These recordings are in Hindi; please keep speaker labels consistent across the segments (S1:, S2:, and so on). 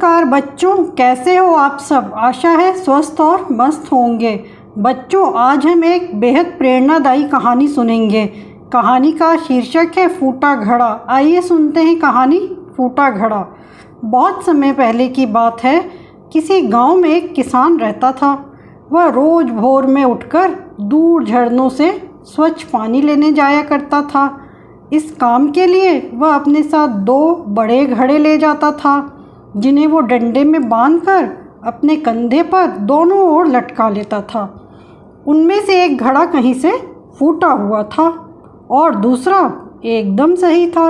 S1: नमस्कार बच्चों, कैसे हो आप सब। आशा है स्वस्थ और मस्त होंगे। बच्चों, आज हम एक बेहद प्रेरणादायी कहानी सुनेंगे। कहानी का शीर्षक है फूटा घड़ा। आइए सुनते हैं कहानी फूटा घड़ा। बहुत समय पहले की बात है। किसी गांव में एक किसान रहता था। वह रोज़ भोर में उठकर दूर झरनों से स्वच्छ पानी लेने जाया करता था। इस काम के लिए वह अपने साथ 2 बड़े घड़े ले जाता था, जिन्हें वो डंडे में बांधकर अपने कंधे पर दोनों ओर लटका लेता था। उनमें से एक घड़ा कहीं से फूटा हुआ था और दूसरा एकदम सही था।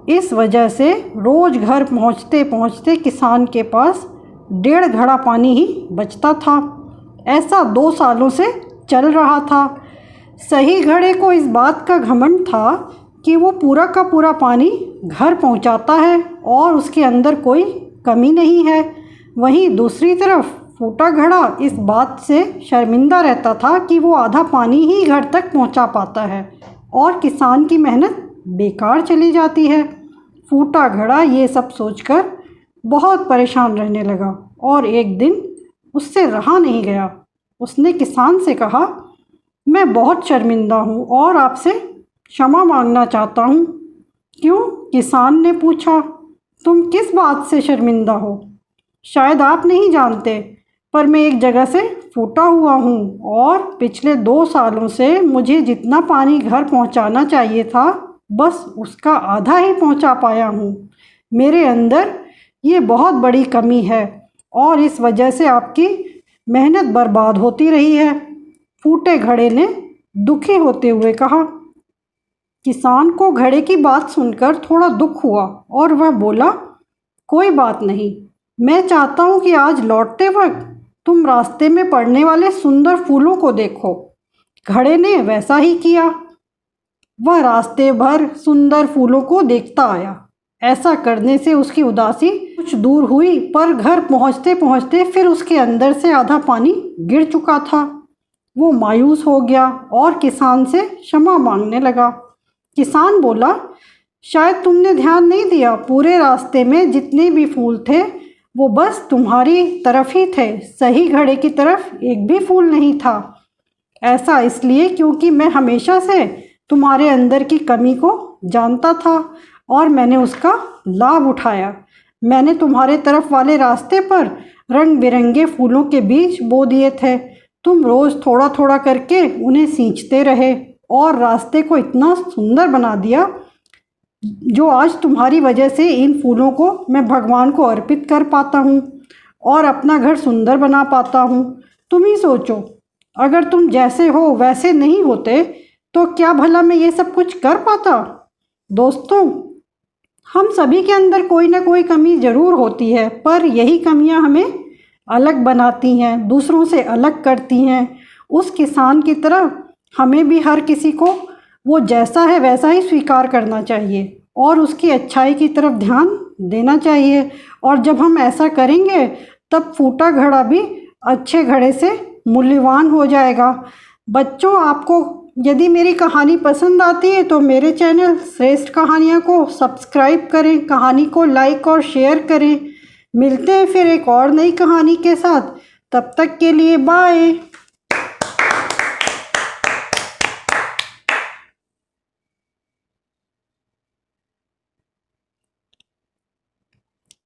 S1: इस वजह से रोज़ घर पहुँचते पहुँचते किसान के पास 1.5 घड़ा पानी ही बचता था। ऐसा 2 सालों से चल रहा था। सही घड़े को इस बात का घमंड था कि वो पूरा का पूरा पानी घर पहुंचाता है और उसके अंदर कोई कमी नहीं है। वहीं दूसरी तरफ फूटा घड़ा इस बात से शर्मिंदा रहता था कि वो आधा पानी ही घर तक पहुंचा पाता है और किसान की मेहनत बेकार चली जाती है। फूटा घड़ा ये सब सोचकर बहुत परेशान रहने लगा और एक दिन उससे रहा नहीं गया। उसने किसान से कहा, मैं बहुत शर्मिंदा हूँ और आपसे क्षमा मांगना चाहता हूँ। क्यों? किसान ने पूछा। तुम किस बात से शर्मिंदा हो? शायद आप नहीं जानते, पर मैं एक जगह से फूटा हुआ हूँ और पिछले 2 सालों से मुझे जितना पानी घर पहुँचाना चाहिए था, बस उसका आधा ही पहुँचा पाया हूँ। मेरे अंदर ये बहुत बड़ी कमी है और इस वजह से आपकी मेहनत बर्बाद होती रही है। फूटे घड़े ने दुखी होते हुए कहा। किसान को घड़े की बात सुनकर थोड़ा दुख हुआ और वह बोला, कोई बात नहीं, मैं चाहता हूँ कि आज लौटते वक्त तुम रास्ते में पड़ने वाले सुंदर फूलों को देखो। घड़े ने वैसा ही किया। वह रास्ते भर सुंदर फूलों को देखता आया। ऐसा करने से उसकी उदासी कुछ दूर हुई, पर घर पहुँचते पहुँचते फिर उसके अंदर से आधा पानी गिर चुका था। वो मायूस हो गया और किसान से क्षमा मांगने लगा। किसान बोला, शायद तुमने ध्यान नहीं दिया, पूरे रास्ते में जितने भी फूल थे वो बस तुम्हारी तरफ ही थे। सही घड़े की तरफ एक भी फूल नहीं था। ऐसा इसलिए क्योंकि मैं हमेशा से तुम्हारे अंदर की कमी को जानता था और मैंने उसका लाभ उठाया। मैंने तुम्हारे तरफ वाले रास्ते पर रंग बिरंगे फूलों के बीज बो दिए थे। तुम रोज़ थोड़ा थोड़ा करके उन्हें सींचते रहे और रास्ते को इतना सुंदर बना दिया, जो आज तुम्हारी वजह से इन फूलों को मैं भगवान को अर्पित कर पाता हूँ और अपना घर सुंदर बना पाता हूँ। तुम ही सोचो, अगर तुम जैसे हो वैसे नहीं होते तो क्या भला मैं ये सब कुछ कर पाता। दोस्तों, हम सभी के अंदर कोई ना कोई कमी ज़रूर होती है, पर यही कमियाँ हमें अलग बनाती हैं, दूसरों से अलग करती हैं। उस किसान की तरह हमें भी हर किसी को वो जैसा है वैसा ही स्वीकार करना चाहिए और उसकी अच्छाई की तरफ ध्यान देना चाहिए। और जब हम ऐसा करेंगे तब फूटा घड़ा भी अच्छे घड़े से मूल्यवान हो जाएगा। बच्चों, आपको यदि मेरी कहानी पसंद आती है तो मेरे चैनल श्रेष्ठ कहानियाँ को सब्सक्राइब करें, कहानी को लाइक और शेयर करें। मिलते हैं फिर एक और नई कहानी के साथ। तब तक के लिए बाय।